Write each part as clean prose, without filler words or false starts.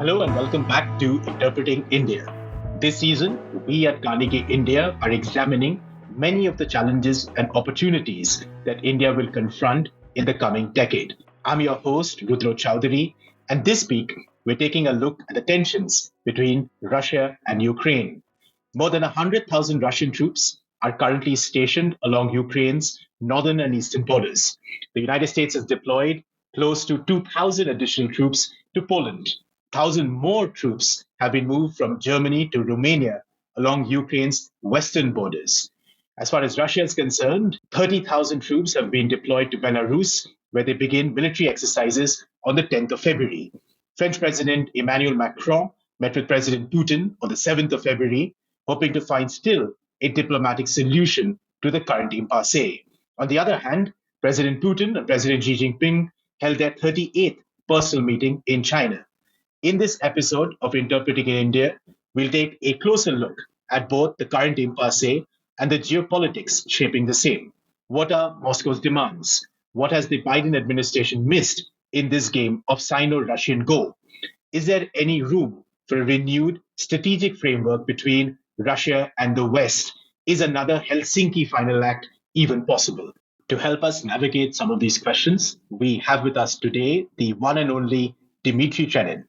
Hello and welcome back to Interpreting India. This season, we at Carnegie India are examining many of the challenges and opportunities that India will confront in the coming decade. I'm your host, Rudro Chowdhury, and this week we're taking a look at the tensions between Russia and Ukraine. More than 100,000 Russian troops are currently stationed along Ukraine's northern and eastern borders. The United States has deployed close to 2,000 additional troops to Poland. 1,000 more troops have been moved from Germany to Romania along Ukraine's western borders. As far as Russia is concerned, 30,000 troops have been deployed to Belarus, where they begin military exercises on the 10th of February. French President Emmanuel Macron met with President Putin on the 7th of February, hoping to find still a diplomatic solution to the current impasse. On the other hand, President Putin and President Xi Jinping held their 38th personal meeting in China. In this episode of Interpreting in India, we'll take a closer look at both the current impasse and the geopolitics shaping the same. What are Moscow's demands? What has the Biden administration missed in this game of Sino-Russian Go? Is there any room for a renewed strategic framework between Russia and the West? Is another Helsinki final act even possible? To help us navigate some of these questions, we have with us today the one and only Dmitri Trenin.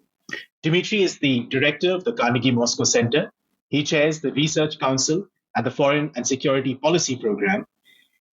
Dmitri is the director of the Carnegie Moscow Center. He chairs the Research Council and the Foreign and Security Policy Program.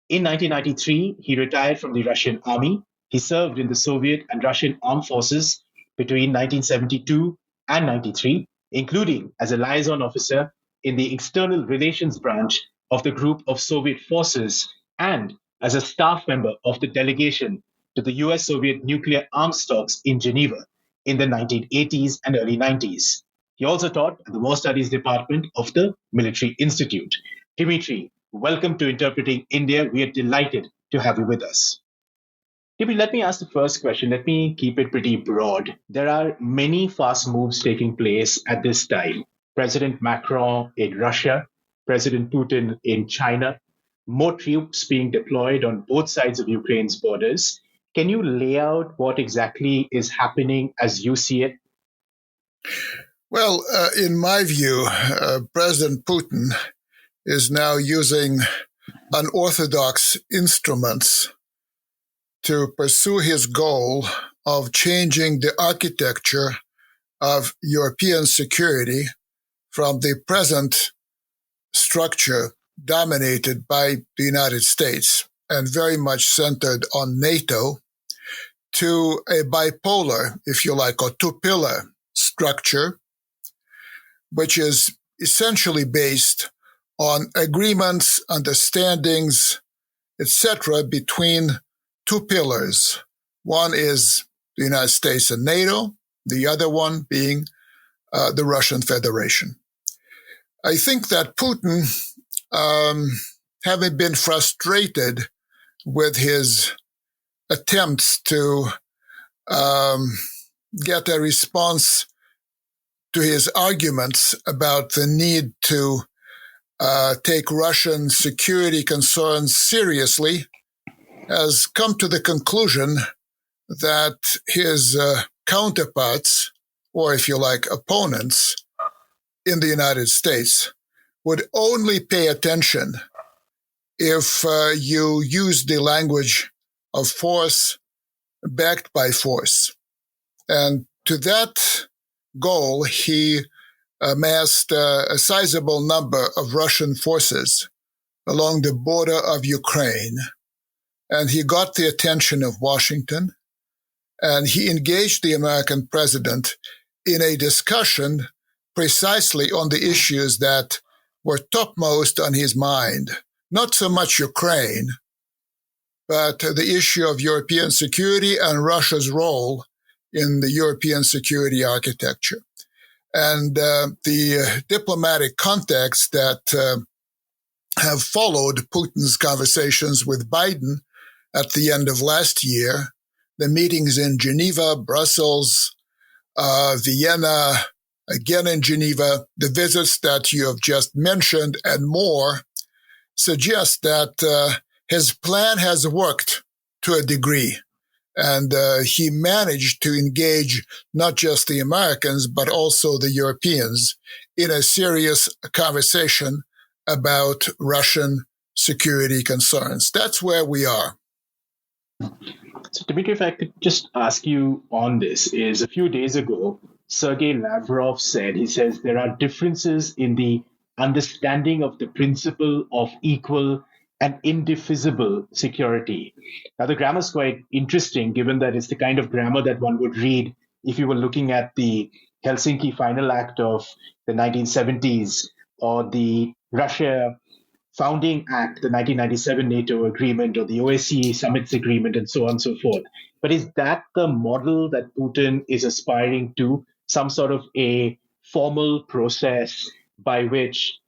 In 1993, he retired from the Russian army. He served in the Soviet and Russian armed forces between 1972 and 93, including as a liaison officer in the External Relations branch of the Group of Soviet Forces and as a staff member of the delegation to the US-Soviet nuclear arms talks in Geneva in the 1980s and early 90s. He also taught at the War Studies Department of the Military Institute. Dmitri, welcome to Interpreting India. We are delighted to have you with us. Dmitri, let me ask the first question. Let me keep it pretty broad. There are many fast moves taking place at this time. President Macron in Russia, President Putin in China, more troops being deployed on both sides of Ukraine's borders. Can you lay out what exactly is happening as you see it? Well, in my view, President Putin is now using unorthodox instruments to pursue his goal of changing the architecture of European security from the present structure dominated by the United States and very much centered on NATO to a bipolar, if you like, or two-pillar structure, which is essentially based on agreements, understandings, etc., between two pillars. One is the United States and NATO, the other one being the Russian Federation. I think that Putin, having been frustrated with his attempts to get a response to his arguments about the need to take Russian security concerns seriously, has come to the conclusion that his counterparts, or if you like, opponents in the United States, would only pay attention if you use the language of force backed by force. And to that goal, he amassed a sizable number of Russian forces along the border of Ukraine. And he got the attention of Washington, and he engaged the American president in a discussion precisely on the issues that were topmost on his mind. Not so much Ukraine, but the issue of European security and Russia's role in the European security architecture. And the diplomatic context that have followed Putin's conversations with Biden at the end of last year, the meetings in Geneva, Brussels, Vienna, again in Geneva, the visits that you have just mentioned and more, suggest that his plan has worked to a degree. And he managed to engage not just the Americans, but also the Europeans in a serious conversation about Russian security concerns. That's where we are. So, Dmitry, if I could just ask you on this, is a few days ago, Sergei Lavrov he says there are differences in the understanding of the principle of equal and indivisible security. Now, the grammar is quite interesting, given that it's the kind of grammar that one would read if you were looking at the Helsinki Final Act of the 1970s or the Russia Founding Act, the 1997 NATO agreement, or the OSCE summits agreement, and so on and so forth. But is that the model that Putin is aspiring to, some sort of a formal process by which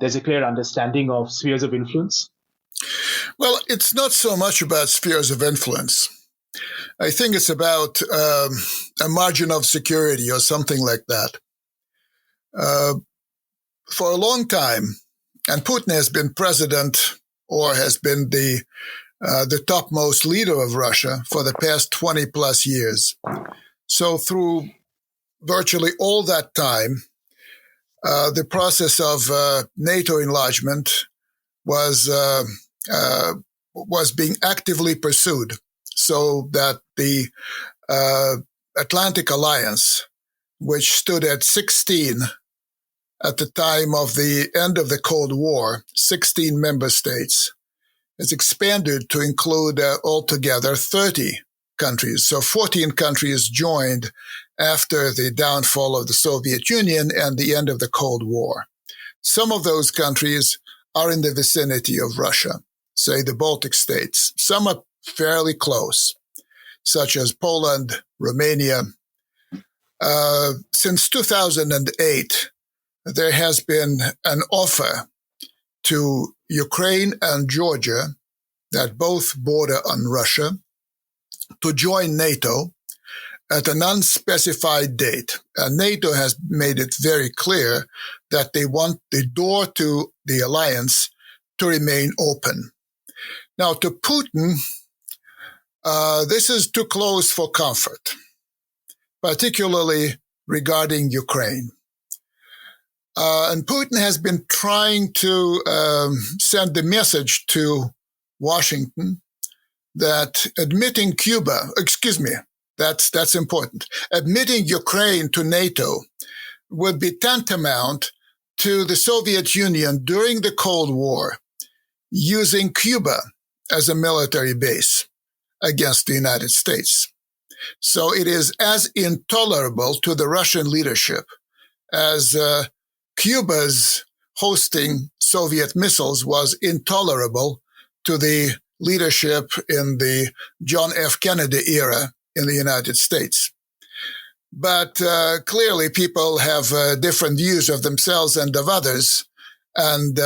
there's a clear understanding of spheres of influence? Well, it's not so much about spheres of influence. I think it's about a margin of security or something like that. For a long time, and Putin has been president or has been the topmost leader of Russia for the past 20 plus years. So through virtually all that time, the process of NATO enlargement was being actively pursued, so that the Atlantic Alliance, which stood at 16 at the time of the end of the Cold War, 16 member states, has expanded to include altogether 30 countries. So 14 countries joined after the downfall of the Soviet Union and the end of the Cold War. Some of those countries are in the vicinity of Russia, say the Baltic states. Some are fairly close, such as Poland, Romania. Since 2008, there has been an offer to Ukraine and Georgia, that both border on Russia, to join NATO at an unspecified date. And NATO has made it very clear that they want the door to the alliance to remain open. Now, to Putin, this is too close for comfort, particularly regarding Ukraine. And Putin has been trying to send the message to Washington that that's important. Admitting Ukraine to NATO would be tantamount to the Soviet Union during the Cold War using Cuba as a military base against the United States. So it is as intolerable to the Russian leadership as Cuba's hosting Soviet missiles was intolerable to the leadership in the John F. Kennedy era in the United States. But clearly people have different views of themselves and of others, and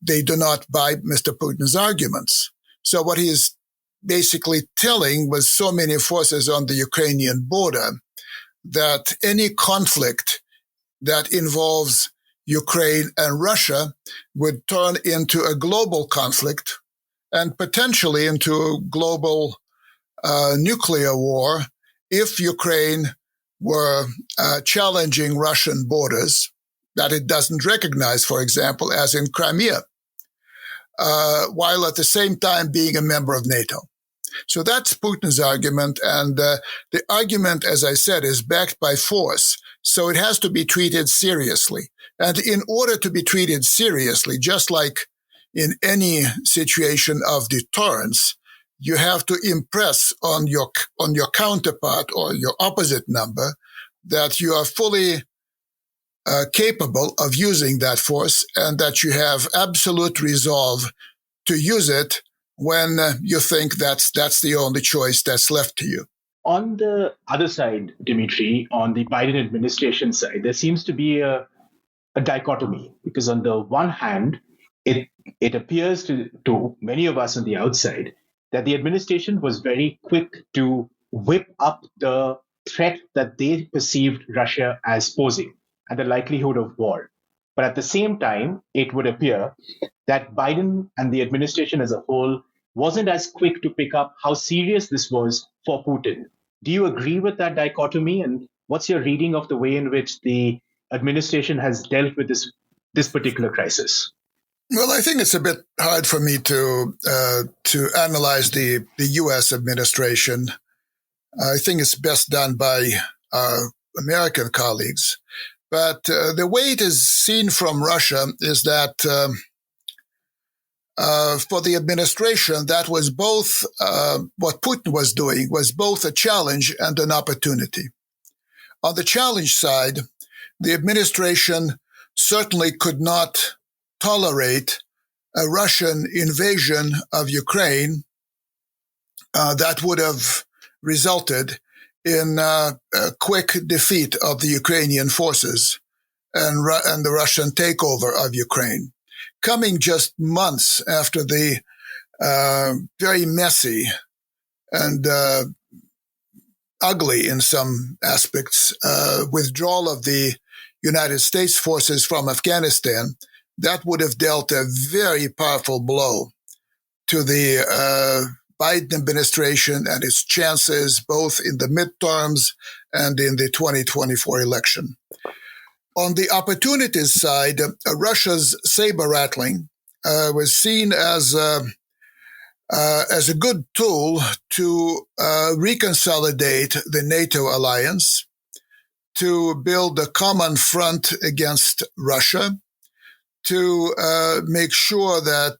they do not buy Mr. Putin's arguments. So what he is basically telling with so many forces on the Ukrainian border that any conflict that involves Ukraine and Russia would turn into a global conflict and potentially into a global nuclear war if Ukraine were challenging Russian borders that it doesn't recognize, for example, as in Crimea, while at the same time being a member of NATO. So that's Putin's argument, and the argument, as I said, is backed by force, so it has to be treated seriously. And in order to be treated seriously, just like in any situation of deterrence, you have to impress on your counterpart or your opposite number that you are fully capable of using that force and that you have absolute resolve to use it when you think that's the only choice that's left to you. On the other side, Dmitry, on the Biden administration side, there seems to be a dichotomy, because on the one hand, it appears to many of us on the outside that the administration was very quick to whip up the threat that they perceived Russia as posing and the likelihood of war. But at the same time, it would appear that Biden and the administration as a whole wasn't as quick to pick up how serious this was for Putin. Do you agree with that dichotomy? And what's your reading of the way in which the administration has dealt with this particular crisis? Well, I think it's a bit hard for me to analyze the U.S. administration. I think it's best done by our American colleagues. But the way it is seen from Russia is that for the administration, that was both what Putin was doing was both a challenge and an opportunity. On the challenge side, the administration certainly could not tolerate a Russian invasion of Ukraine that would have resulted in a quick defeat of the Ukrainian forces and the Russian takeover of Ukraine, coming just months after the very messy and ugly in some aspects withdrawal of the United States forces from Afghanistan. That would have dealt a very powerful blow to the Biden administration and its chances both in the midterms and in the 2024 election. On the opportunities side, Russia's saber rattling was seen as a good tool to reconsolidate the NATO alliance, to build a common front against Russia, to make sure that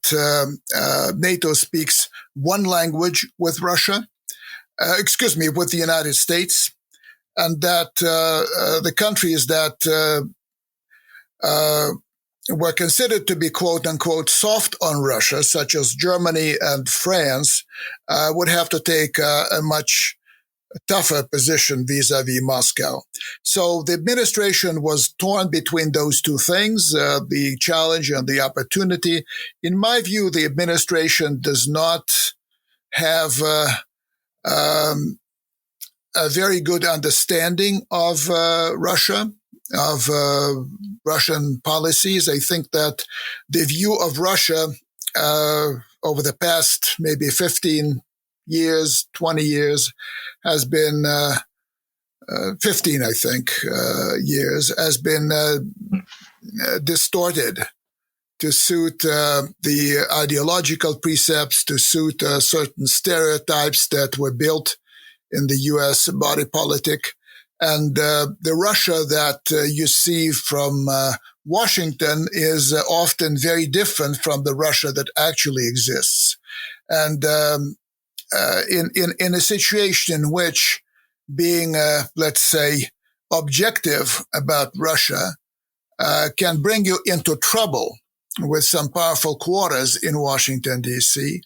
NATO speaks one language with Russia, with the United States, and that the countries that were considered to be quote unquote soft on Russia, such as Germany and France, would have to take a much tougher position vis-a-vis Moscow. So the administration was torn between those two things, the challenge and the opportunity. In my view, the administration does not have a very good understanding of Russia, of Russian policies. I think that the view of Russia over the past maybe 15 years, 20 years, has been 15, I think, years, has been distorted to suit the ideological precepts, to suit certain stereotypes that were built in the U.S. body politic. And the Russia that you see from Washington is often very different from the Russia that actually exists. And in a situation in which being, let's say, objective about Russia can bring you into trouble with some powerful quarters in Washington, D.C.,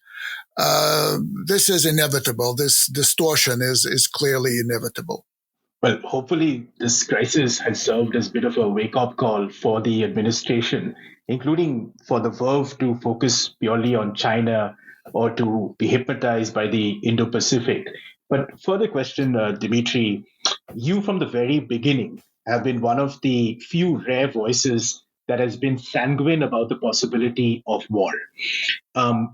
this is inevitable. This distortion is clearly inevitable. Well, hopefully this crisis has served as a bit of a wake-up call for the administration, including for the Verve to focus purely on China or to be hypnotized by the Indo-Pacific. But further question, Dmitri, you from the very beginning have been one of the few rare voices that has been sanguine about the possibility of war.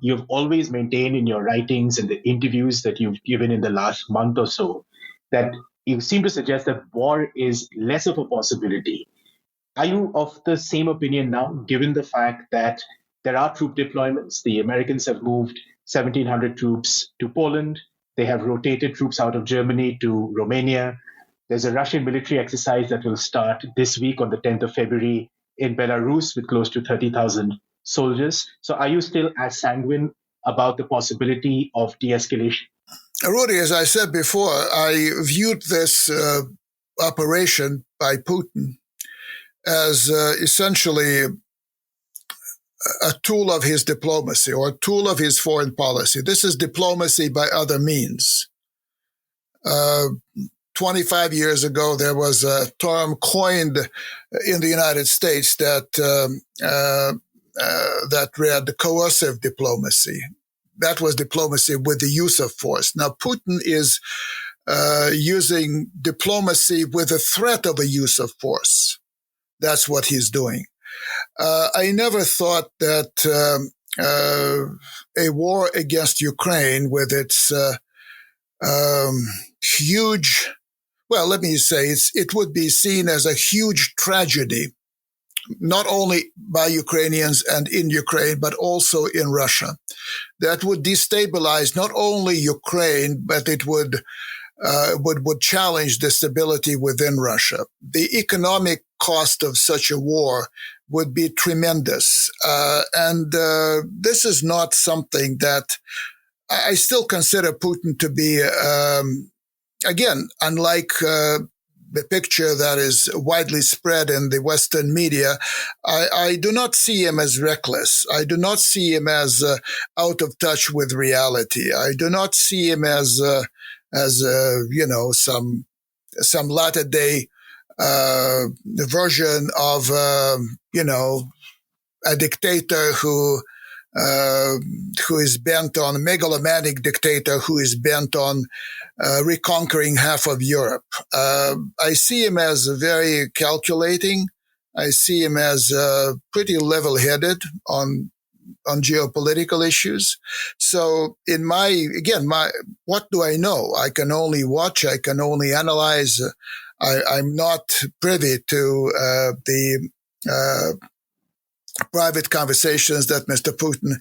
You've always maintained in your writings and the interviews that you've given in the last month or so that you seem to suggest that war is less of a possibility. Are you of the same opinion now, given the fact that there are troop deployments? The Americans have moved 1,700 troops to Poland. They have rotated troops out of Germany to Romania. There's a Russian military exercise that will start this week on the 10th of February in Belarus with close to 30,000 soldiers. So are you still as sanguine about the possibility of de-escalation? Rudy, as I said before, I viewed this operation by Putin as essentially a tool of his diplomacy or a tool of his foreign policy. This is diplomacy by other means. 25 years ago, there was a term coined in the United States that read coercive diplomacy. That was diplomacy with the use of force. Now, Putin is using diplomacy with the threat of a use of force. That's what he's doing. I never thought that a war against Ukraine with its huge, well, let me say, it would be seen as a huge tragedy, not only by Ukrainians and in Ukraine, but also in Russia. That would destabilize not only Ukraine, but it would challenge the stability within Russia. The economic cost of such a war would be tremendous. And this is not something that I still consider Putin to be, again, unlike the picture that is widely spread in the Western media, I do not see him as reckless. I do not see him as out of touch with reality. I do not see him as some latter day version of a dictator who is bent on, a megalomaniac dictator who is bent on reconquering half of Europe. I see him as very calculating. I see him as pretty level-headed on geopolitical issues. So what do I know? I can only watch. I can only analyze. I'm not privy to the private conversations that Mr. Putin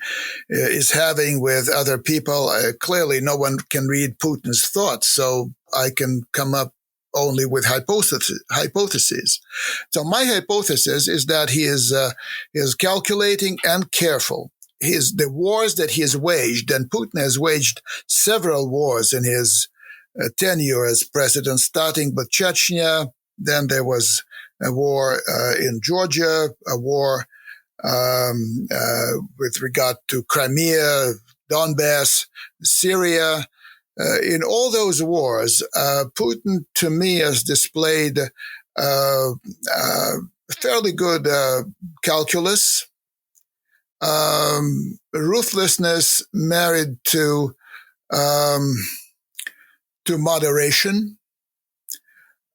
is having with other people. Clearly, no one can read Putin's thoughts, so I can come up only with hypotheses. So my hypothesis is that he is calculating and careful. The wars that he has waged, and Putin has waged several wars in his tenure as president, starting with Chechnya. Then there was a war in Georgia, a war with regard to Crimea, Donbass, Syria. In all those wars, Putin, to me, has displayed fairly good calculus, ruthlessness married to moderation,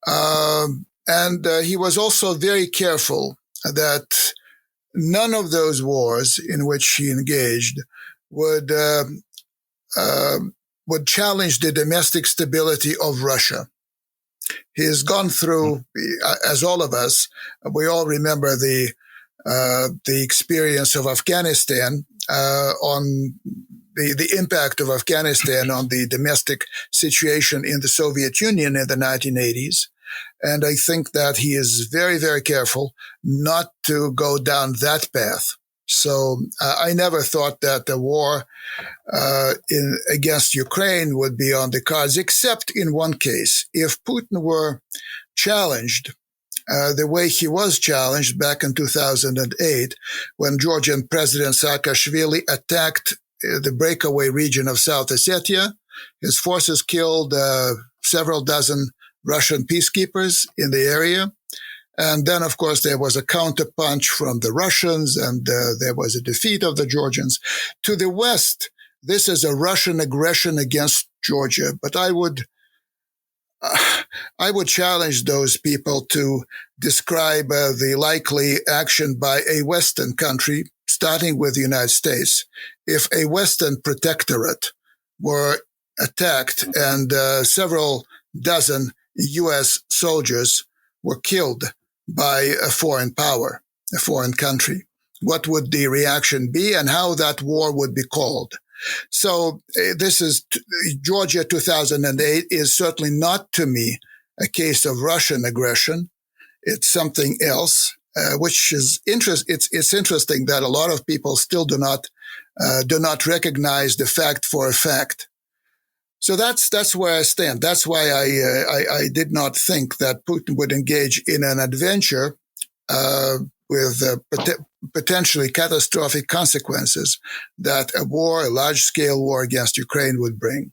and he was also very careful that none of those wars in which he engaged would challenge the domestic stability of Russia. He has gone through, as all of us, we all remember the experience of Afghanistan, on the impact of Afghanistan on the domestic situation in the Soviet Union in the 1980s. And I think that he is very, very careful not to go down that path. So I never thought that the war against Ukraine would be on the cards, except in one case. If Putin were challenged the way he was challenged back in 2008, when Georgian President Saakashvili attacked the breakaway region of South Ossetia, his forces killed several dozen Russian peacekeepers in the area. And then, of course, there was a counterpunch from the Russians, and there was a defeat of the Georgians. To the west, this is a Russian aggression against Georgia. But I would challenge those people to describe the likely action by a Western country, starting with the United States. If a Western protectorate were attacked and several dozen U.S. soldiers were killed by a foreign power, a foreign country, what would the reaction be and how that war would be called? So this is Georgia 2008 is certainly not, to me, a case of Russian aggression. It's something else, which is It's interesting that a lot of people still do not recognize the fact for a fact. So that's where I stand. That's why I did not think that Putin would engage in an adventure with potentially catastrophic consequences that a large-scale war against Ukraine would bring.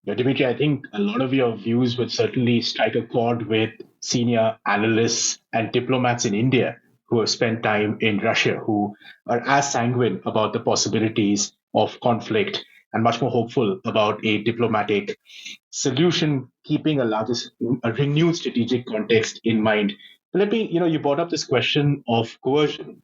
Yeah, Dmitry, I think a lot of your views would certainly strike a chord with senior analysts and diplomats in India who have spent time in Russia, who are as sanguine about the possibilities of conflict and much more hopeful about a diplomatic solution, keeping a renewed strategic context in mind. Let me, you brought up this question of coercion.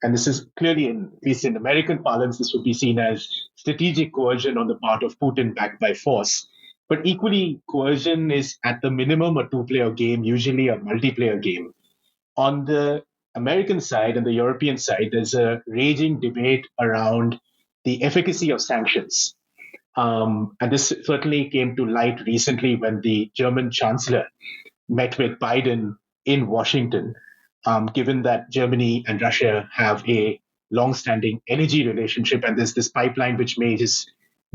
And this is clearly, at least in American parlance, this would be seen as strategic coercion on the part of Putin backed by force. But equally, coercion is at the minimum a two-player game, usually a multiplayer game. On the American side and the European side, there's a raging debate around the efficacy of sanctions. And this certainly came to light recently when the German chancellor met with Biden in Washington, given that Germany and Russia have a long-standing energy relationship, and there's this pipeline which may just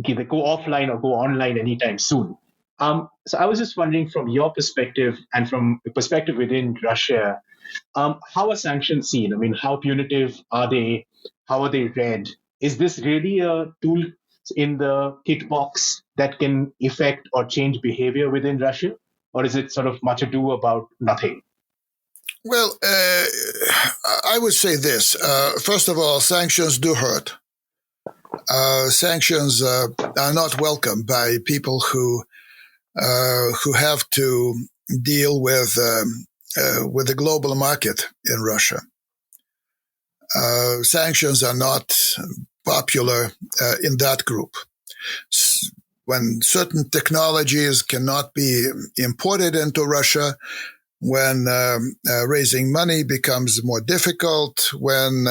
either go offline or go online anytime soon. So I was just wondering, from your perspective and from the perspective within Russia, how are sanctions seen? I mean, how punitive are they? How are they read? Is this really a tool in the kit box that can affect or change behavior within Russia? Or is it sort of much ado about nothing? Well, I would say this. First of all, sanctions do hurt. Sanctions are not welcome by people who have to deal with the global market in Russia. Sanctions are not popular in that group. When certain technologies cannot be imported into Russia, when raising money becomes more difficult, when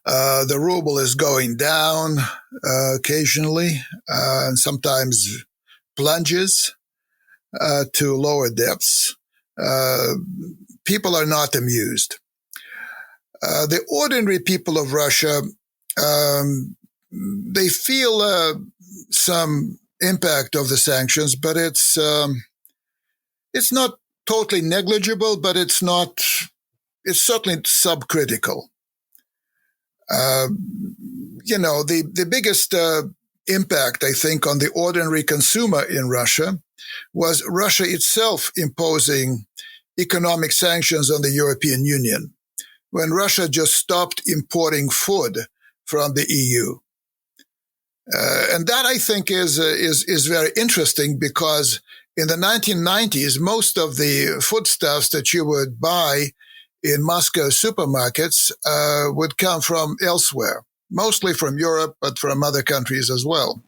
the ruble is going down occasionally, and sometimes plunges to lower depths, people are not amused. The ordinary people of Russia, they feel some impact of the sanctions, but it's not totally negligible, but it's certainly subcritical. The biggest impact, I think, on the ordinary consumer in Russia was Russia itself imposing economic sanctions on the European Union, when Russia just stopped importing food from the EU. And that, I think, is very interesting, because in the 1990s, most of the foodstuffs that you would buy in Moscow supermarkets would come from elsewhere, mostly from Europe, but from other countries as well.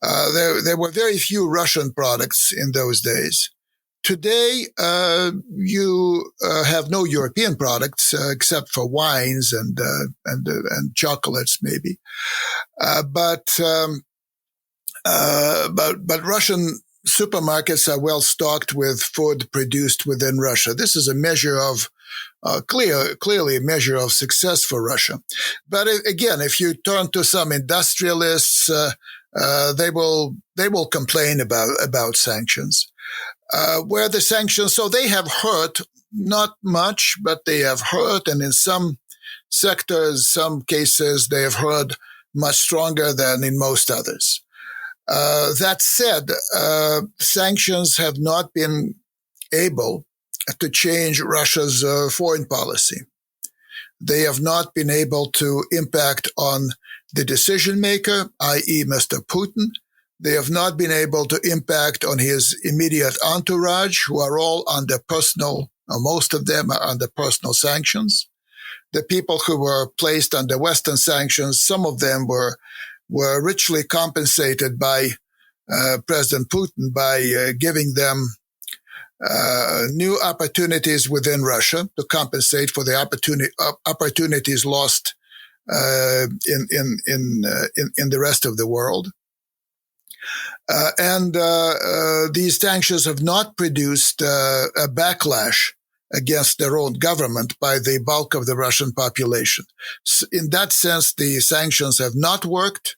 There were very few Russian products in those days. Today, you have no European products except for wines and chocolates, maybe. But Russian supermarkets are well stocked with food produced within Russia. This is a measure of clearly a measure of success for Russia. But again, if you turn to some industrialists, they will complain about sanctions. Where the sanctions, so they have hurt, not much, but they have hurt, and in some sectors, some cases, they have hurt much stronger than in most others. That said, sanctions have not been able to change Russia's foreign policy. They have not been able to impact on the decision maker, i.e. Mr. Putin. They have not been able to impact on his immediate entourage, who are all under personal, or most of them are under personal sanctions. The people who were placed under Western sanctions, some of them were richly compensated by President Putin by giving them new opportunities within Russia to compensate for the opportunities lost in the rest of the world. And these sanctions have not produced a backlash against their own government by the bulk of the Russian population. In that sense, the sanctions have not worked.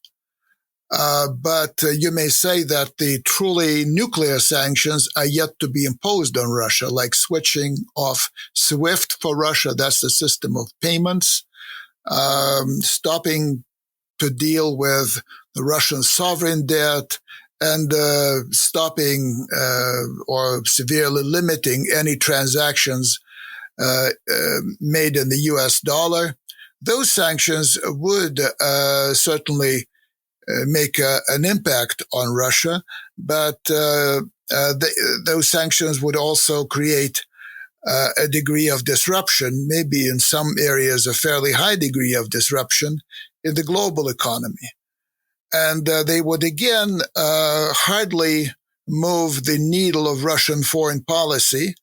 But you may say that the truly nuclear sanctions are yet to be imposed on Russia, like switching off SWIFT for Russia. That's the system of payments. Stopping to deal with the Russian sovereign debt, and stopping or severely limiting any transactions made in the U.S. dollar. Those sanctions would certainly make an impact on Russia, but those sanctions would also create a degree of disruption, maybe in some areas a fairly high degree of disruption in the global economy. And they would again hardly move the needle of Russian foreign policy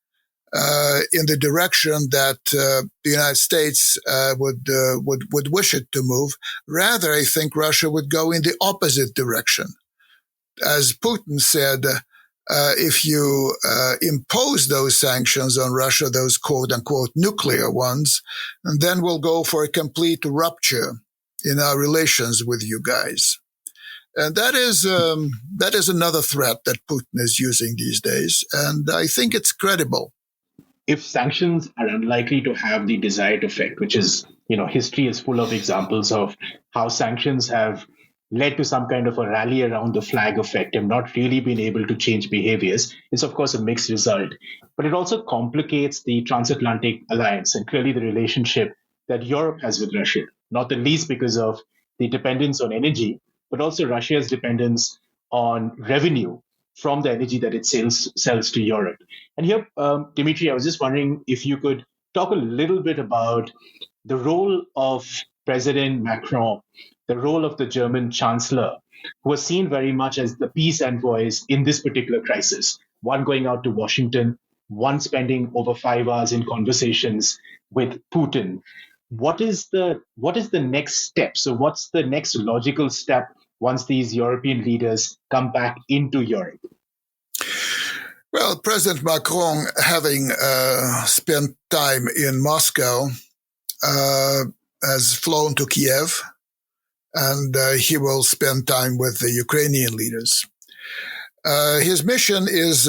in the direction that the United States would wish it to move. Rather, I think Russia would go in the opposite direction. As Putin said, if you impose those sanctions on Russia, those quote-unquote nuclear ones, and then we'll go for a complete rupture in our relations with you guys. And that is another threat that Putin is using these days, and I think it's credible. If sanctions are unlikely to have the desired effect, which is, history is full of examples of how sanctions have led to some kind of a rally around the flag effect and not really been able to change behaviors, it's of course a mixed result. But it also complicates the transatlantic alliance and clearly the relationship that Europe has with Russia, not the least because of the dependence on energy, but also Russia's dependence on revenue from the energy that it sells to Europe. And here, Dmitri, I was just wondering if you could talk a little bit about the role of President Macron, the role of the German Chancellor, who are seen very much as the peace envoys in this particular crisis, one going out to Washington, one spending over 5 hours in conversations with Putin. What is the next step? So what's the next logical step once these European leaders come back into Europe? Well, President Macron, having spent time in Moscow, has flown to Kiev, and he will spend time with the Ukrainian leaders. His mission is,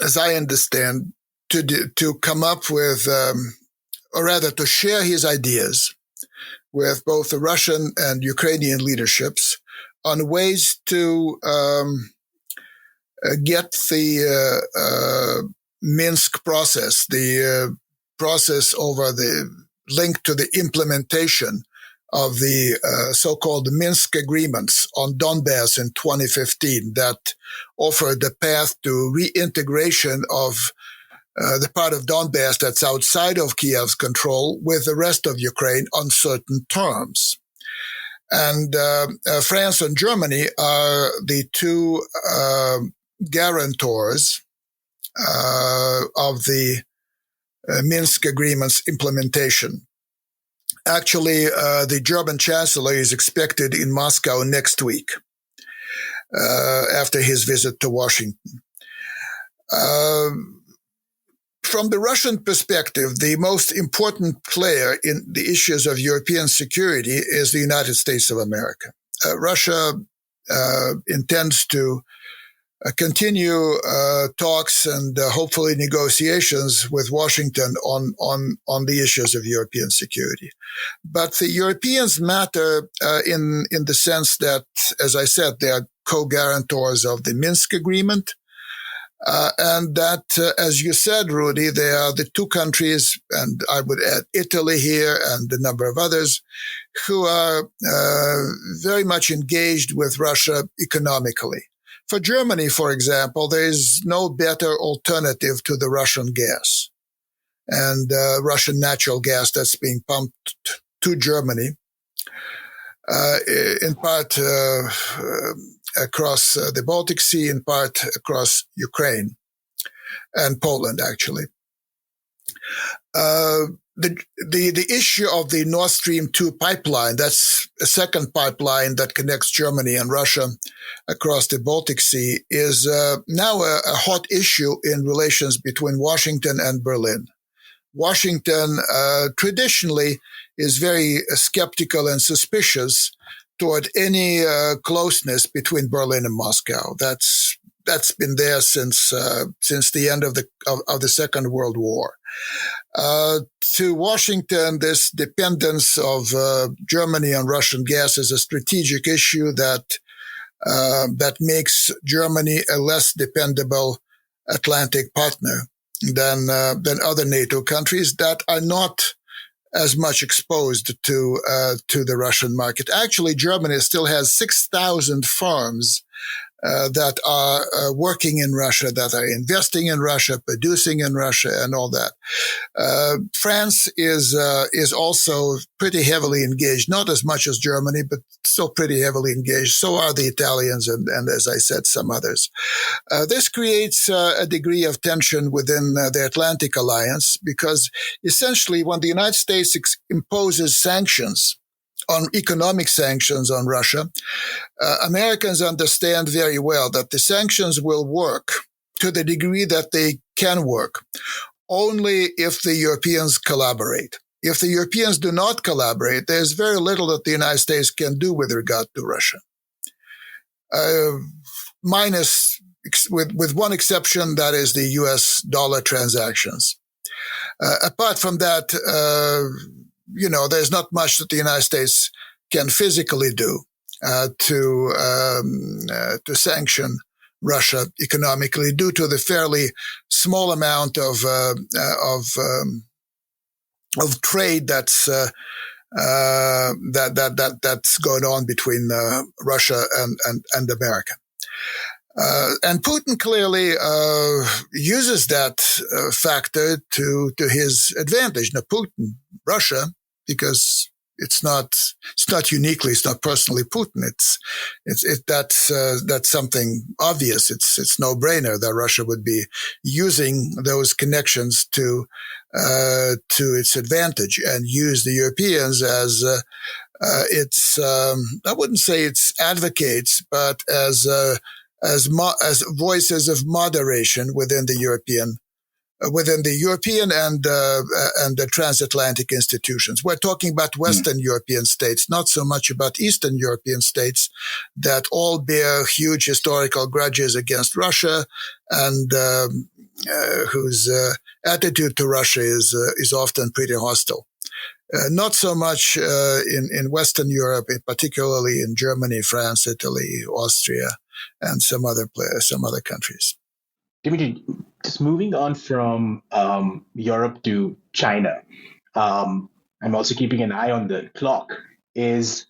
as I understand, to come up with, or rather to share his ideas with both the Russian and Ukrainian leaderships on ways to get the Minsk process, the process over the link to the implementation of the so-called Minsk agreements on Donbass in 2015 that offered the path to reintegration of the part of Donbass that's outside of Kiev's control with the rest of Ukraine on certain terms. And France and Germany are the two guarantors of the Minsk agreement's implementation. Actually, the German chancellor is expected in Moscow next week after his visit to Washington. From the Russian perspective, the most important player in the issues of European security is the United States of America. Russia intends to continue talks and hopefully negotiations with Washington on the issues of European security. But the Europeans matter in the sense that, as I said, they are co-guarantors of the Minsk agreement. And that, as you said, Rudy, they are the two countries, and I would add Italy here and a number of others, who are very much engaged with Russia economically. For Germany, for example, there is no better alternative to the Russian gas and Russian natural gas that's being pumped to Germany, in part across the Baltic Sea, in part across Ukraine and Poland, actually. The issue of the Nord Stream 2 pipeline, that's a second pipeline that connects Germany and Russia across the Baltic Sea, is now a hot issue in relations between Washington and Berlin. Washington traditionally is very skeptical and suspicious toward any closeness between Berlin and Moscow. That's been there since the end of the Second World War. To Washington, this dependence of Germany on Russian gas is a strategic issue that makes Germany a less dependable Atlantic partner than other NATO countries that are not as much exposed to the Russian market. Actually, Germany still has 6,000 farms that are working in Russia, that are investing in Russia, producing in Russia, and all that. France is also pretty heavily engaged, not as much as Germany, but still pretty heavily engaged. So are the Italians and as I said, some others. This creates a degree of tension within the Atlantic Alliance because essentially when the United States imposes sanctions, on economic sanctions on Russia, Americans understand very well that the sanctions will work to the degree that they can work only if the Europeans collaborate. If the Europeans do not collaborate, there's very little that the United States can do with regard to Russia. With one exception, that is the US dollar transactions. Apart from that, there's not much that the United States can physically do to sanction Russia economically due to the fairly small amount of trade that's going on between Russia and America. And Putin clearly uses that factor to his advantage. Now, Russia, because it's not uniquely, it's not personally Putin. That's something obvious. It's no brainer that Russia would be using those connections to its advantage and use the Europeans as I wouldn't say it's advocates, but as voices of moderation within the European and the transatlantic institutions. We're talking about Western European states, not so much about Eastern European states that all bear huge historical grudges against Russia and whose attitude to Russia is often pretty hostile. Not so much in Western Europe, particularly in Germany, France, Italy, Austria, and some other countries. Dmitri, just moving on from Europe to China, I'm also keeping an eye on the clock, is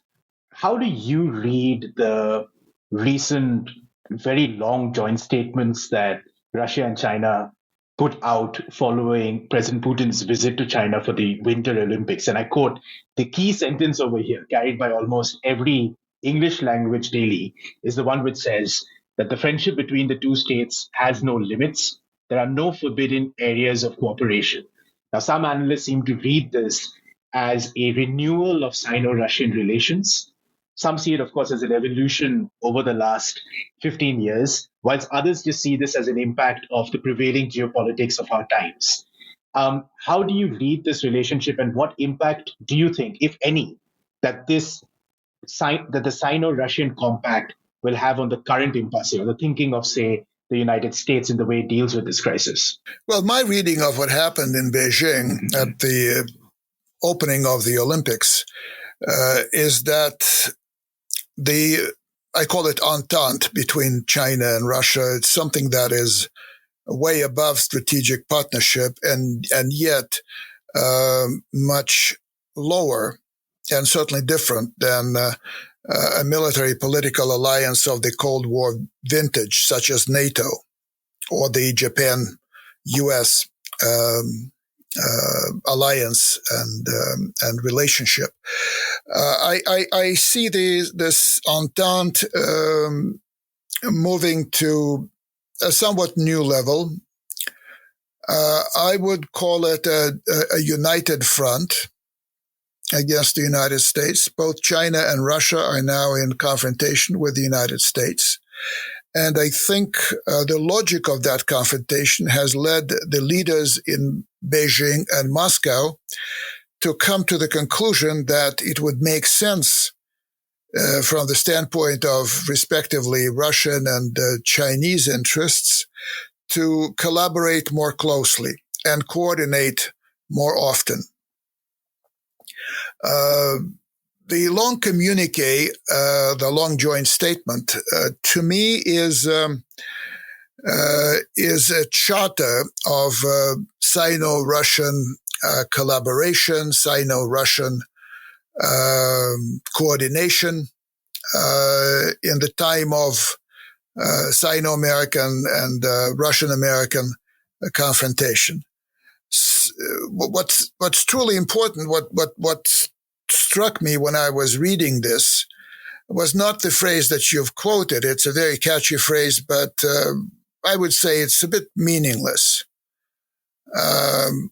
how do you read the recent very long joint statements that Russia and China put out following President Putin's visit to China for the Winter Olympics? And I quote, the key sentence over here, carried by almost every English language daily, is the one which says that the friendship between the two states has no limits. There are no forbidden areas of cooperation. Now, some analysts seem to read this as a renewal of Sino-Russian relations. Some see it, of course, as an evolution over the last 15 years, whilst others just see this as an impact of the prevailing geopolitics of our times. How do you read this relationship, and what impact do you think, if any, that the Sino-Russian compact will have on the current impasse, or the thinking of, say, the United States in the way it deals with this crisis? Well, my reading of what happened in Beijing at the opening of the Olympics is that I call it entente between China and Russia. It's something that is way above strategic partnership and yet much lower and certainly different than a military political alliance of the Cold War vintage, such as NATO or the Japan-US alliance and relationship. I see this entente moving to a somewhat new level. I would call it a united front against the United States. Both China and Russia are now in confrontation with the United States. And I think the logic of that confrontation has led the leaders in Beijing and Moscow to come to the conclusion that it would make sense from the standpoint of respectively Russian and Chinese interests to collaborate more closely and coordinate more often. The long communique, the long joint statement, to me is a charter of Sino-Russian collaboration, Sino-Russian coordination in the time of Sino-American and Russian-American confrontation. What's truly important, what struck me when I was reading this, was not the phrase that you've quoted. It's a very catchy phrase, but I would say it's a bit meaningless,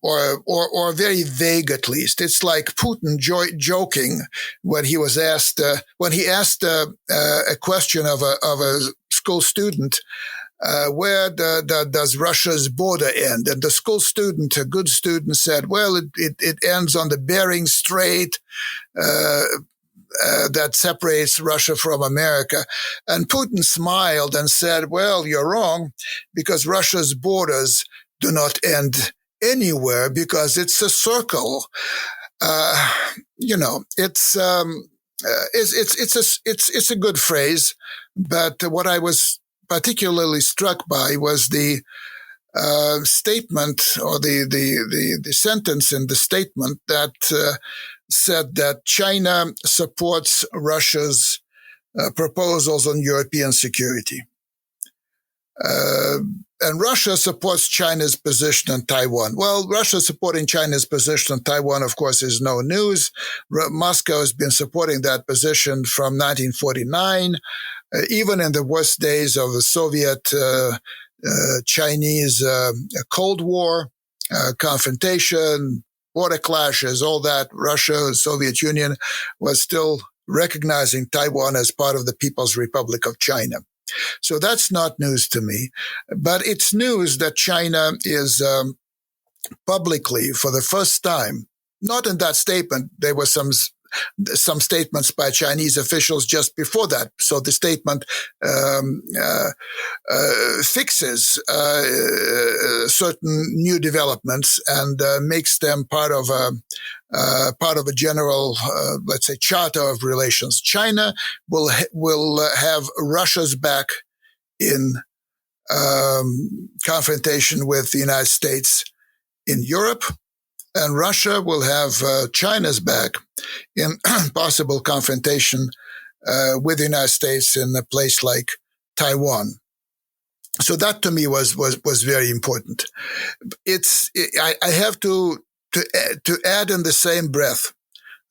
or very vague at least. It's like Putin joking when he was asked a question of a school student. Where does Russia's border end? And the school student, a good student, said, well, it ends on the Bering Strait that separates Russia from America. And Putin smiled and said, well, you're wrong, because Russia's borders do not end anywhere because it's a circle. It's a good phrase, but what I was particularly struck by was the statement, or the sentence in the statement that said that China supports Russia's proposals on European security. And Russia supports China's position on Taiwan. Well, Russia supporting China's position on Taiwan, of course, is no news. Moscow has been supporting that position from 1949, even in the worst days of the Soviet Chinese Cold War, confrontation, border clashes, all that. Russia, the Soviet Union, was still recognizing Taiwan as part of the People's Republic of China. So that's not news to me, but it's news that China is publicly, for the first time, not in that statement, there were some statements by Chinese officials just before that. So the statement fixes certain new developments and makes them part of a general, let's say, charter of relations. China will have Russia's back in confrontation with the United States in Europe, and Russia will have China's back in possible confrontation with the United States in a place like Taiwan. So that to me was very important. I have to add in the same breath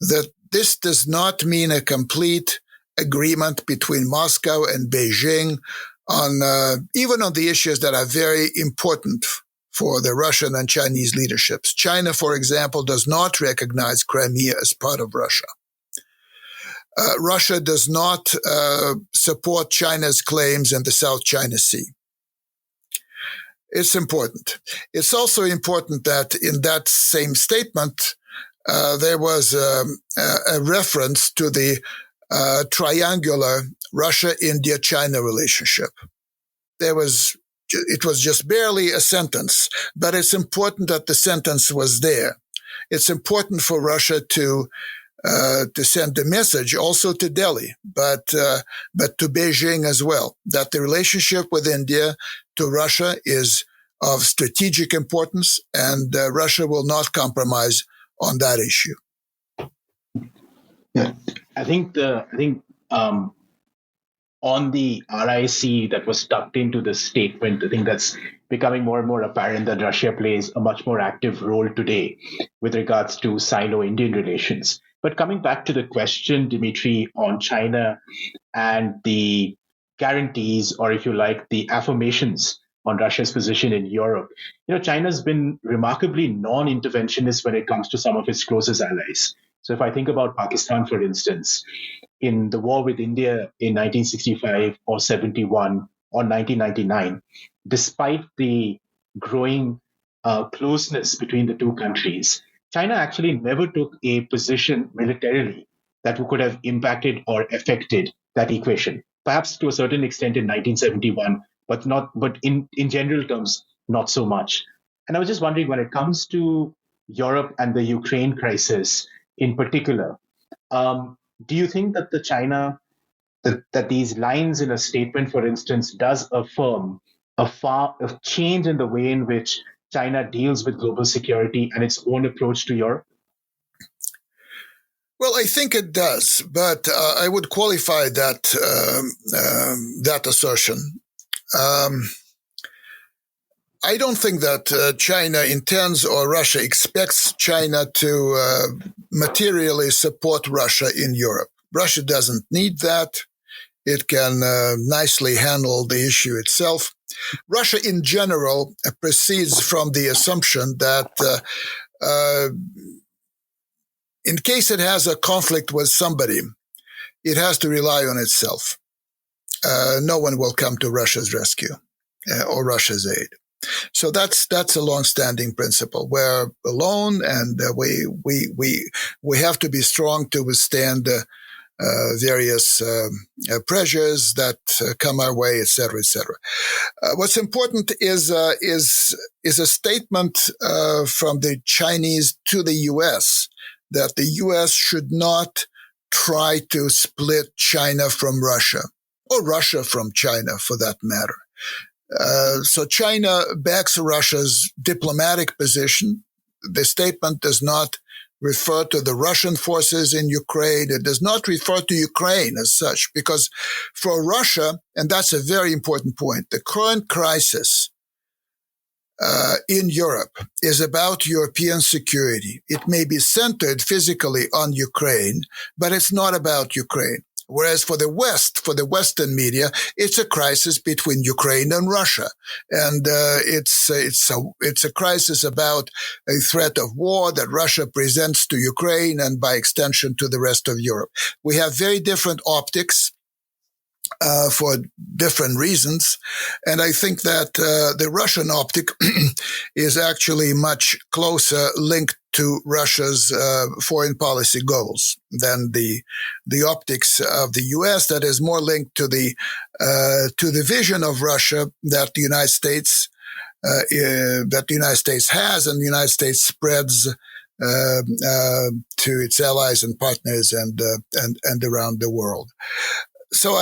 that this does not mean a complete agreement between Moscow and Beijing on even on the issues that are very important for the Russian and Chinese leaderships. China, for example, does not recognize Crimea as part of Russia. Russia does not support China's claims in the South China Sea. It's important. It's also important that in that same statement, there was a reference to the triangular Russia-India-China relationship. It was just barely a sentence, but it's important that the sentence was there. It's important for Russia to send a message also to Delhi, but to Beijing as well, that the relationship with India to Russia is of strategic importance, and Russia will not compromise on that issue. Yeah, I think on the RIC that was tucked into the statement, I think that's becoming more and more apparent that Russia plays a much more active role today with regards to Sino-Indian relations. But coming back to the question, Dmitri, on China and the guarantees, or if you like, the affirmations on Russia's position in Europe, China's been remarkably non-interventionist when it comes to some of its closest allies. So if I think about Pakistan, for instance, in the war with India in 1965 or 71 or 1999, despite the growing closeness between the two countries, China actually never took a position militarily that could have impacted or affected that equation. Perhaps to a certain extent in 1971, but in general terms, not so much. And I was just wondering, when it comes to Europe and the Ukraine crisis in particular, do you think that that these lines in a statement, for instance, does affirm a change in the way in which China deals with global security and its own approach to Europe? Well, I think it does, but I would qualify that assertion. I don't think that China intends or Russia expects China to materially support Russia in Europe. Russia doesn't need that. It can nicely handle the issue itself. Russia in general proceeds from the assumption that in case it has a conflict with somebody, it has to rely on itself. No one will come to Russia's rescue or Russia's aid. So that's a long-standing principle. We're alone, and we have to be strong to withstand various pressures that come our way, etc., etc. What's important is a statement from the Chinese to the U.S. that the U.S. should not try to split China from Russia, or Russia from China, for that matter. So China backs Russia's diplomatic position. The statement does not refer to the Russian forces in Ukraine. It does not refer to Ukraine as such, because for Russia, and that's a very important point, the current crisis in Europe is about European security. It may be centered physically on Ukraine, but it's not about Ukraine. Whereas for the West, for the Western media, it's a crisis between Ukraine and Russia. And it's a crisis about a threat of war that Russia presents to Ukraine and by extension to the rest of Europe. We have very different optics for different reasons. And I think that the Russian optic is actually much closer linked to Russia's foreign policy goals than the optics of the U.S. that is more linked to the vision of Russia that the United States has, and the United States spreads to its allies and partners and around the world. So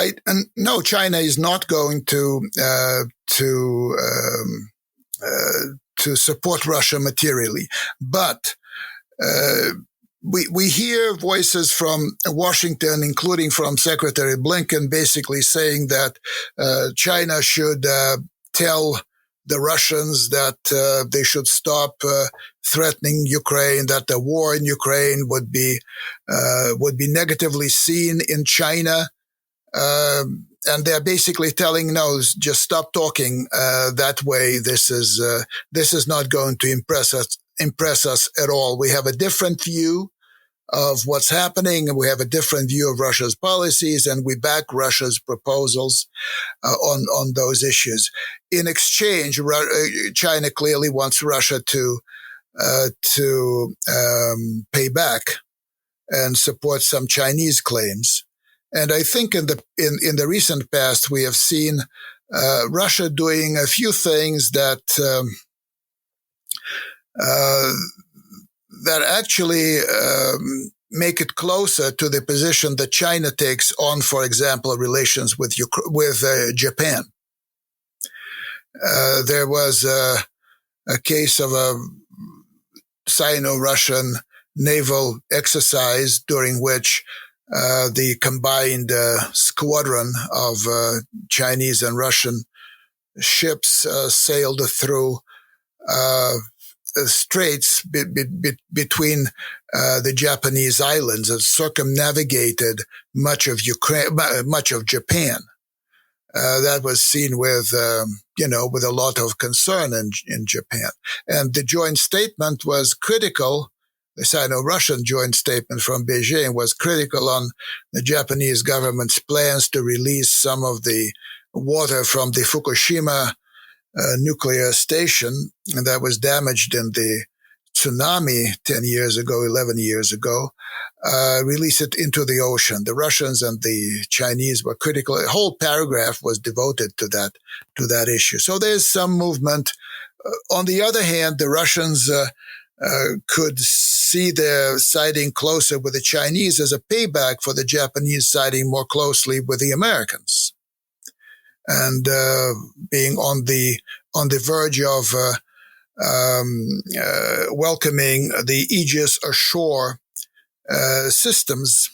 no, China is not going to support Russia materially, but we hear voices from Washington, including from Secretary Blinken, basically saying that China should tell the Russians that they should stop threatening Ukraine, that the war in Ukraine would be negatively seen in China. And they're basically telling, no, just stop talking that way. This is not going to impress us at all. We have a different view of what's happening, and we have a different view of Russia's policies, and we back Russia's proposals on those issues. In exchange, China clearly wants Russia to pay back and support some Chinese claims. And I think in the recent past, we have seen Russia doing a few things that actually make it closer to the position that China takes on, for example, relations with Japan. There was a case of a Sino-Russian naval exercise during which the combined squadron of Chinese and Russian ships sailed through straits between the Japanese islands and circumnavigated much of Japan. That was seen with a lot of concern in Japan. And the joint statement was critical. The Sino-Russian joint statement from Beijing was critical on the Japanese government's plans to release some of the water from the Fukushima nuclear station that was damaged in the tsunami 11 years ago, release it into the ocean. The Russians and the Chinese were critical. A whole paragraph was devoted to that issue. So there's some movement. On the other hand, the Russians could see their siding closer with the Chinese as a payback for the Japanese siding more closely with the Americans, and being on the verge of welcoming the Aegis ashore systems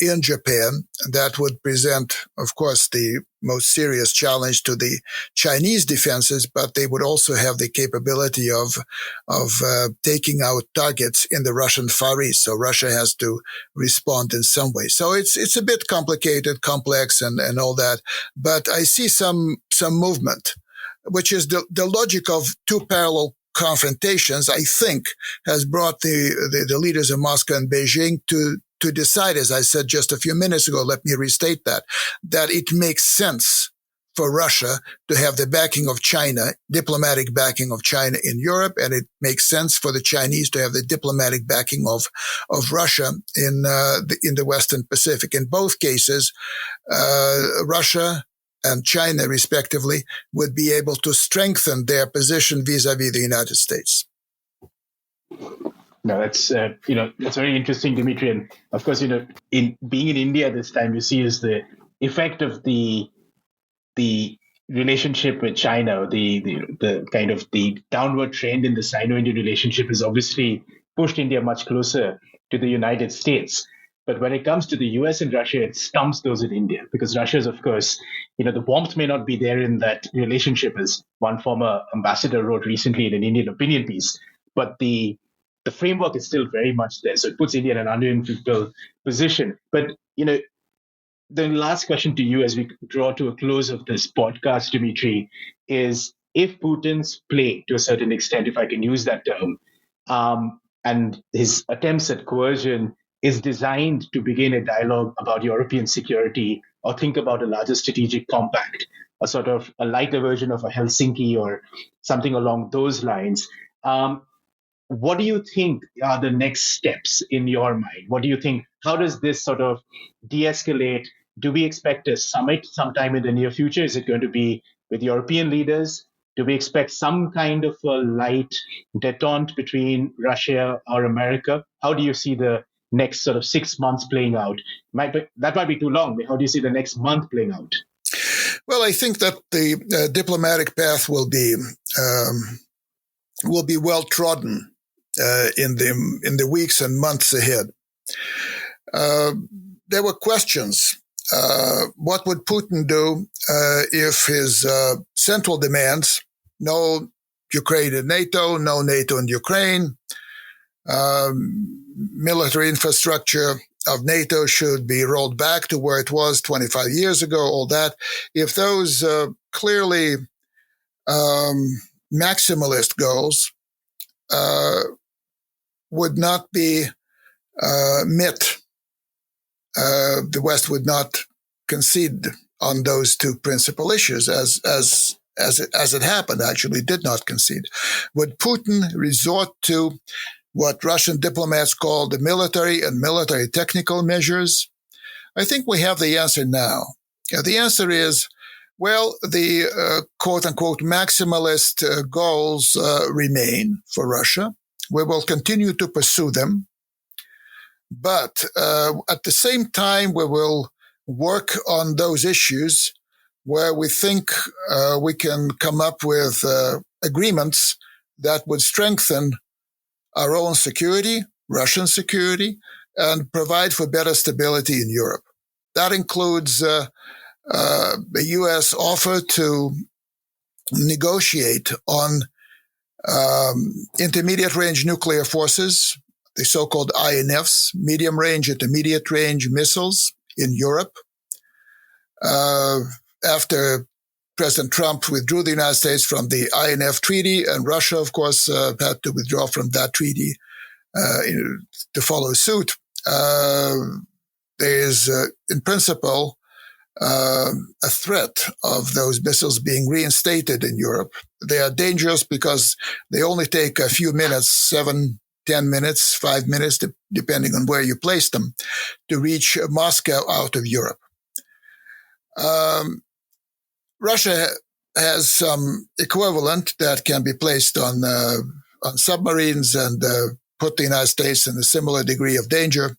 in Japan that would present, of course, the most serious challenge to the Chinese defenses, but they would also have the capability of taking out targets in the Russian Far East. So Russia has to respond in some way. So it's a bit complicated, complex, and all that. But I see some movement, which is the logic of two parallel confrontations, I think, has brought the leaders of Moscow and Beijing to decide, as I said just a few minutes ago, let me restate that it makes sense for Russia to have the backing of China, diplomatic backing of China in Europe, and it makes sense for the Chinese to have the diplomatic backing of Russia in the Western Pacific. In both cases, Russia and China, respectively, would be able to strengthen their position vis-a-vis the United States. No, that's that's very interesting, Dmitri. And of course, in being in India this time, you see is the effect of the relationship with China, the kind of the downward trend in the Sino-Indian relationship has obviously pushed India much closer to the United States. But when it comes to the US and Russia, it stumps those in India because Russia is, of course, the warmth may not be there in that relationship, as one former ambassador wrote recently in an Indian opinion piece. But the framework is still very much there. So it puts India in an unequivocal position. But, the last question to you as we draw to a close of this podcast, Dmitri, is if Putin's play, to a certain extent, if I can use that term, and his attempts at coercion is designed to begin a dialogue about European security or think about a larger strategic compact, a sort of a lighter version of a Helsinki or something along those lines, what do you think are the next steps in your mind? What do you think? How does this sort of de-escalate? Do we expect a summit sometime in the near future? Is it going to be with European leaders? Do we expect some kind of a light detente between Russia or America? How do you see the next sort of 6 months playing out? That might be too long. How do you see the next month playing out? Well, I think that the diplomatic path will be well trodden in the weeks and months ahead. There were questions. What would Putin do if his central demands, no Ukraine in NATO, no NATO in Ukraine, military infrastructure of NATO should be rolled back to where it was 25 years ago, all that. If those clearly maximalist goals would not be met, the West would not concede on those two principal issues, as it happened, actually did not concede. Would Putin resort to what Russian diplomats call the military and military technical measures? I think we have the answer now. The answer is, well, the quote-unquote maximalist goals remain for Russia. We will continue to pursue them. But at the same time, we will work on those issues where we think we can come up with agreements that would strengthen our own security, Russian security, and provide for better stability in Europe. That includes the U.S. offer to negotiate on intermediate-range nuclear forces, the so-called INFs, medium-range, intermediate-range missiles in Europe. After President Trump withdrew the United States from the INF treaty, and Russia, of course, had to withdraw from that treaty to follow suit, there is, in principle, a threat of those missiles being reinstated in Europe. They are dangerous because they only take a few minutes, 7, 10 minutes, 5 minutes, depending on where you place them, to reach Moscow out of Europe. Russia has some equivalent that can be placed on submarines and put the United States in a similar degree of danger.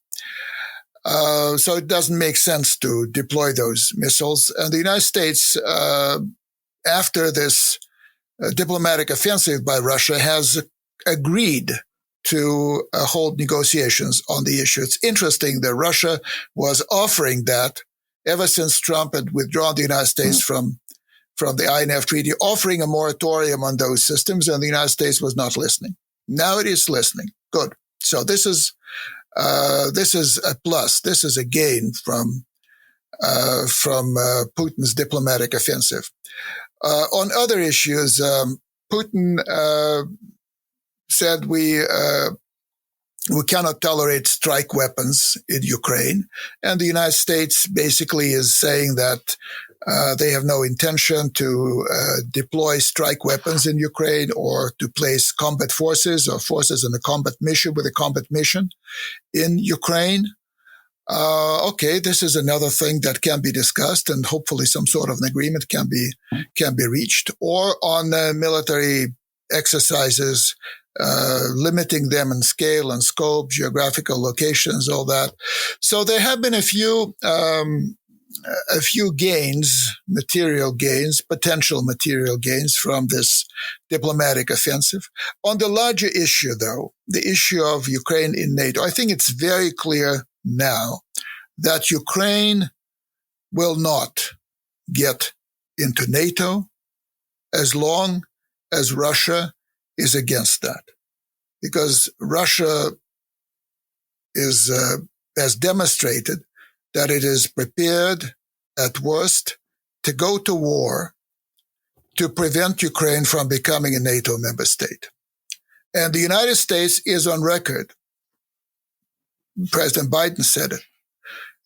So it doesn't make sense to deploy those missiles. And the United States, after this diplomatic offensive by Russia, has agreed to hold negotiations on the issue. It's interesting that Russia was offering that ever since Trump had withdrawn the United States from the INF Treaty, offering a moratorium on those systems, and the United States was not listening. Now it is listening. Good. So this is a plus. This is a gain from Putin's diplomatic offensive. On other issues, Putin said we cannot tolerate strike weapons in Ukraine, and the United States basically is saying that they have no intention to deploy strike weapons in Ukraine or to place combat forces or forces in a combat mission with a combat mission in Ukraine. Okay, this is another thing that can be discussed, and hopefully some sort of an agreement can be reached, or on military exercises, limiting them in scale and scope, geographical locations, all that. So there have been a few gains, potential material gains from this diplomatic offensive. On the larger issue, though, the issue of Ukraine in NATO, I think it's very clear now that Ukraine will not get into NATO as long as Russia is against that, because Russia has demonstrated that it is prepared, at worst, to go to war to prevent Ukraine from becoming a NATO member state. And the United States is on record. President Biden said it.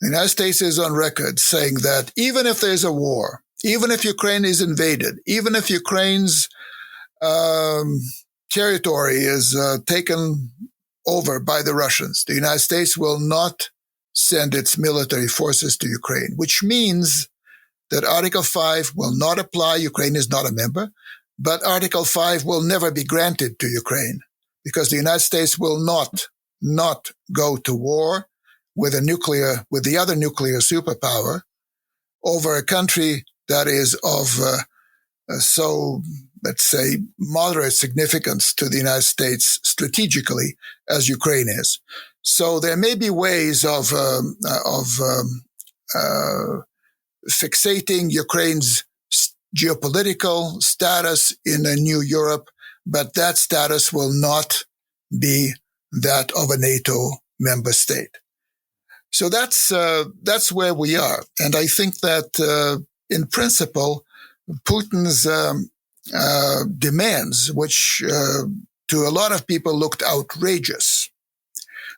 The United States is on record saying that even if there's a war, even if Ukraine is invaded, even if Ukraine's territory is taken over by the Russians, the United States will not send its military forces to Ukraine, which means that Article 5 will not apply. Ukraine is not a member, but Article 5 will never be granted to Ukraine because the United States will not go to war with the other nuclear superpower over a country that is of so, let's say, moderate significance to the United States strategically as Ukraine is. So there may be ways of fixating Ukraine's geopolitical status in a new Europe, but that status will not be that of a NATO member state. So that's where we are, and I think that in principle, Putin's demands, which to a lot of people looked outrageous,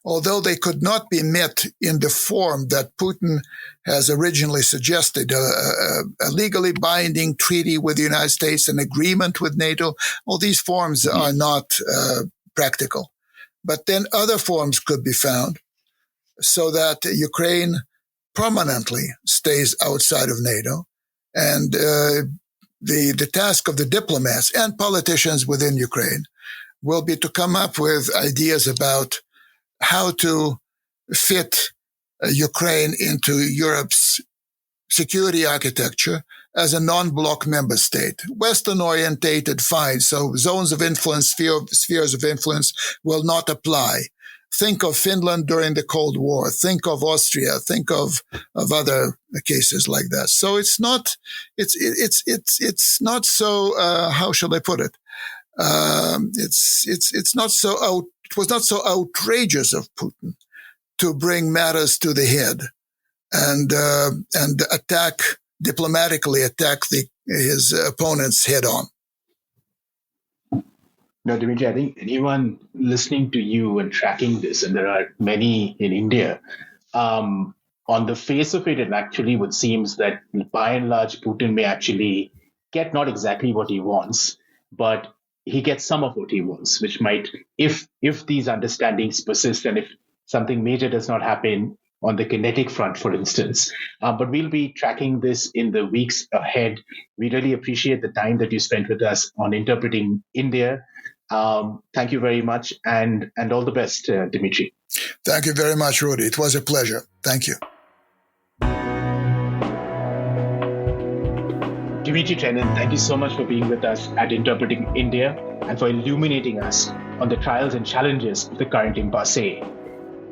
although they could not be met in the form that Putin has originally suggested, a legally binding treaty with the United States, an agreement with NATO. All these forms are not practical. But then other forms could be found so that Ukraine permanently stays outside of NATO. And the task of the diplomats and politicians within Ukraine will be to come up with ideas about how to fit Ukraine into Europe's security architecture as a non-bloc member state. Western-orientated, fine. So zones of influence, spheres of influence will not apply. Think of Finland during the Cold War. Think of Austria. Think of other cases like that. So it's not so, how shall I put it? It was not so outrageous of Putin to bring matters to the head and diplomatically attack his opponents head on. No, Dmitri, I think anyone listening to you and tracking this, and there are many in India, on the face of it, it actually would seem that by and large, Putin may actually get not exactly what he wants, but he gets some of what he wants, which might, if these understandings persist and if something major does not happen on the kinetic front, for instance. But we'll be tracking this in the weeks ahead. We really appreciate the time that you spent with us on interpreting India. Thank you very much, and all the best, Dmitri. Thank you very much, Rudy. It was a pleasure. Thank you. Dmitri, Trenin, thank you so much for being with us at Interpreting India and for illuminating us on the trials and challenges of the current impasse.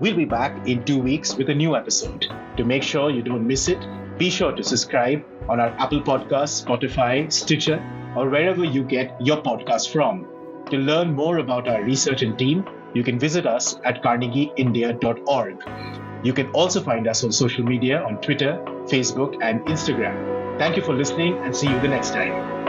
We'll be back in 2 weeks with a new episode. To make sure you don't miss it, be sure to subscribe on our Apple Podcasts, Spotify, Stitcher, or wherever you get your podcast from. To learn more about our research and team, you can visit us at carnegieindia.org. You can also find us on social media on Twitter, Facebook, and Instagram. Thank you for listening and see you the next time.